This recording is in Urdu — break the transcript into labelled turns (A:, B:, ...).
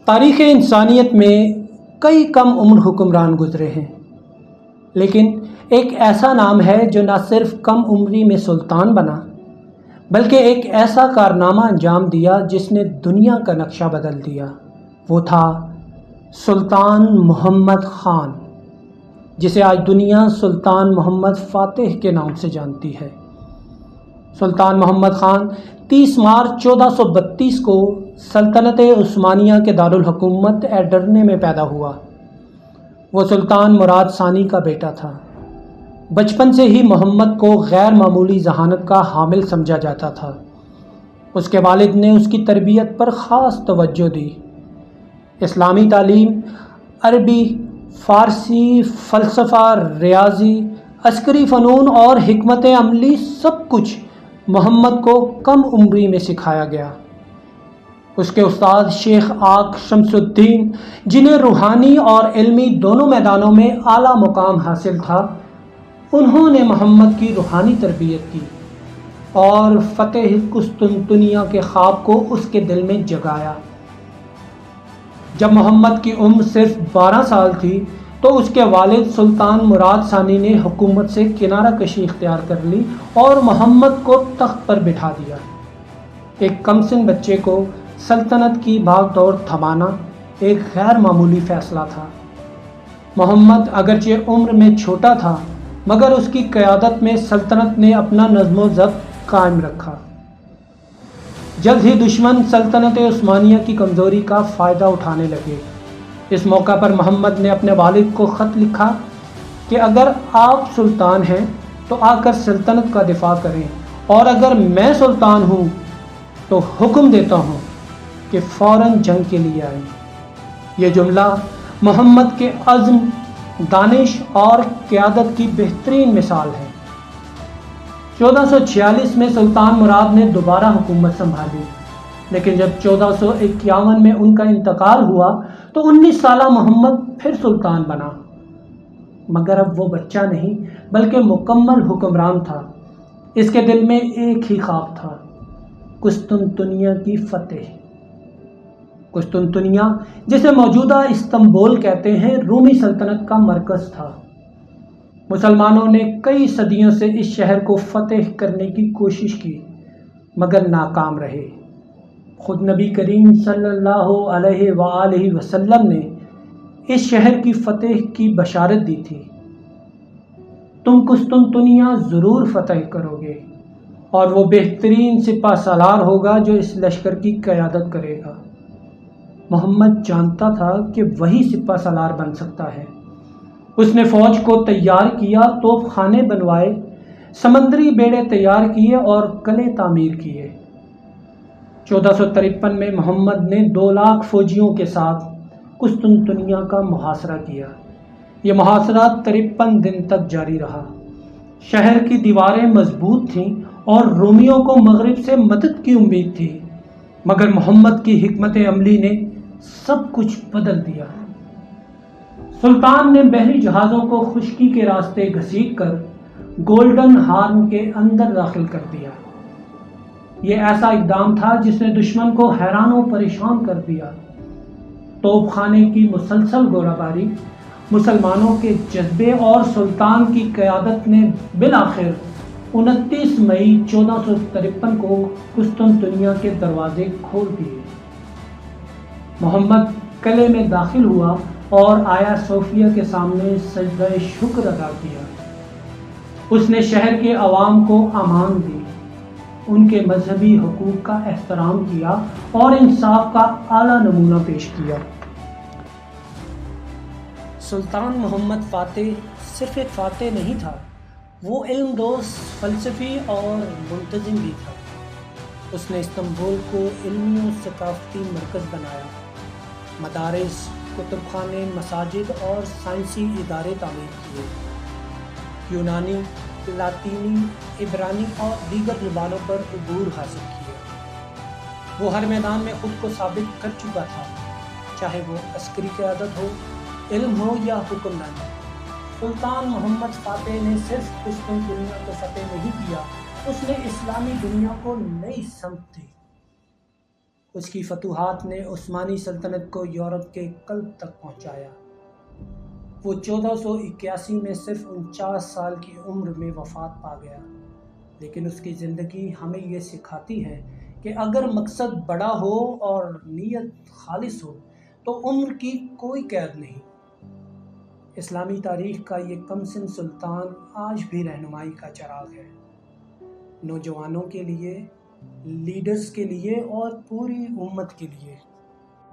A: تاریخ انسانیت میں کئی کم عمر حکمران گزرے ہیں، لیکن ایک ایسا نام ہے جو نہ صرف کم عمری میں سلطان بنا بلکہ ایک ایسا کارنامہ انجام دیا جس نے دنیا کا نقشہ بدل دیا۔ وہ تھا سلطان محمد خان، جسے آج دنیا سلطان محمد فاتح کے نام سے جانتی ہے۔ سلطان محمد خان 30 مارچ 1432 کو سلطنت عثمانیہ کے دارالحکومت ایڈرنے میں پیدا ہوا۔ وہ سلطان مراد ثانی کا بیٹا تھا۔ بچپن سے ہی محمد کو غیر معمولی ذہانت کا حامل سمجھا جاتا تھا۔ اس کے والد نے اس کی تربیت پر خاص توجہ دی۔ اسلامی تعلیم، عربی، فارسی، فلسفہ، ریاضی، عسکری فنون اور حکمت عملی سب کچھ محمد کو کم عمری میں سکھایا گیا۔ اس کے استاد شیخ آق شمس الدین، جنہیں روحانی اور علمی دونوں میدانوں میں اعلیٰ مقام حاصل تھا، انہوں نے محمد کی روحانی تربیت کی اور فتح قسطنطنیہ کے خواب کو اس کے دل میں جگایا۔ جب محمد کی عمر صرف 12 سال تھی تو اس کے والد سلطان مراد ثانی نے حکومت سے کنارہ کشی اختیار کر لی اور محمد کو تخت پر بٹھا دیا۔ ایک کم سن بچے کو سلطنت کی بھاگ دوڑ تھمانا ایک غیر معمولی فیصلہ تھا۔ محمد اگرچہ عمر میں چھوٹا تھا، مگر اس کی قیادت میں سلطنت نے اپنا نظم و ضبط قائم رکھا۔ جلد ہی دشمن سلطنت عثمانیہ کی کمزوری کا فائدہ اٹھانے لگے۔ اس موقع پر محمد نے اپنے والد کو خط لکھا کہ اگر آپ سلطان ہیں تو آ کر سلطنت کا دفاع کریں، اور اگر میں سلطان ہوں تو حکم دیتا ہوں کہ فوراً جنگ کے لیے آئیں۔ یہ جملہ محمد کے عزم، دانش اور قیادت کی بہترین مثال ہے۔ 1446 میں سلطان مراد نے دوبارہ حکومت سنبھالی، لیکن جب 1451 میں ان کا انتقال ہوا تو 19 سالہ محمد پھر سلطان بنا، مگر اب وہ بچہ نہیں بلکہ مکمل حکمران تھا۔ اس کے دل میں ایک ہی خواب تھا، قسطنطنیہ کی فتح۔ قسطنطنیہ، جسے موجودہ استنبول کہتے ہیں، رومی سلطنت کا مرکز تھا۔ مسلمانوں نے کئی صدیوں سے اس شہر کو فتح کرنے کی کوشش کی، مگر ناکام رہے۔ خود نبی کریم صلی اللہ علیہ وآلہ وسلم نے اس شہر کی فتح کی بشارت دی تھی۔ تم قسطنطنیہ ضرور فتح کرو گے، اور وہ بہترین سپہ سالار ہوگا جو اس لشکر کی قیادت کرے گا۔ محمد جانتا تھا کہ وہی سپہ سالار بن سکتا ہے۔ اس نے فوج کو تیار کیا، توپ خانے بنوائے، سمندری بیڑے تیار کیے اور قلعے تعمیر کیے۔ 1453 میں محمد نے 2 لاکھ فوجیوں کے ساتھ قسطنطنیہ کا محاصرہ کیا۔ یہ محاصرہ 53 دن تک جاری رہا۔ شہر کی دیواریں مضبوط تھیں اور رومیوں کو مغرب سے مدد کی امید تھی، مگر محمد کی حکمت عملی نے سب کچھ بدل دیا۔ سلطان نے بحری جہازوں کو خشکی کے راستے گھسیٹ کر گولڈن ہارن کے اندر داخل کر دیا۔ یہ ایسا اقدام تھا جس نے دشمن کو حیران و پریشان کر دیا۔ توپ خانے کی مسلسل گولہ باری، مسلمانوں کے جذبے اور سلطان کی قیادت نے بالآخر 29 مئی 1453 کو قسطنطنیہ کے دروازے کھول دیے۔ محمد قلعے میں داخل ہوا اور آیا صوفیہ کے سامنے سجدہ شکر ادا کیا۔ اس نے شہر کے عوام کو امان دی، ان کے مذہبی حقوق کا احترام کیا اور انصاف کا اعلیٰ نمونہ پیش کیا۔ سلطان محمد فاتح صرف ایک فاتح نہیں تھا، وہ علم دوست، فلسفی اور منتظم بھی تھا۔ اس نے استنبول کو علمی و ثقافتی مرکز بنایا۔ مدارس، کتب خانے، مساجد اور سائنسی ادارے تعمیر کیے۔ یونانی، لاطینی، عبرانی اور دیگر زبانوں پر عبور حاصل کیے۔ وہ ہر میدان میں خود کو ثابت کر چکا تھا، چاہے وہ عسکری قیادت ہو، علم ہو یا حکمرانی۔ سلطان محمد فاتح نے صرف قسطنطنیہ کو فتح نہیں کیا، اس نے اسلامی دنیا کو نئی سمت دی۔ اس کی فتوحات نے عثمانی سلطنت کو یورپ کے قلب تک پہنچایا۔ وہ 1481 میں صرف 49 سال کی عمر میں وفات پا گیا، لیکن اس کی زندگی ہمیں یہ سکھاتی ہے کہ اگر مقصد بڑا ہو اور نیت خالص ہو تو عمر کی کوئی قید نہیں۔ اسلامی تاریخ کا یہ کمسن سلطان آج بھی رہنمائی کا چراغ ہے، نوجوانوں کے لیے، لیڈرز کے لیے اور پوری امت کے لیے۔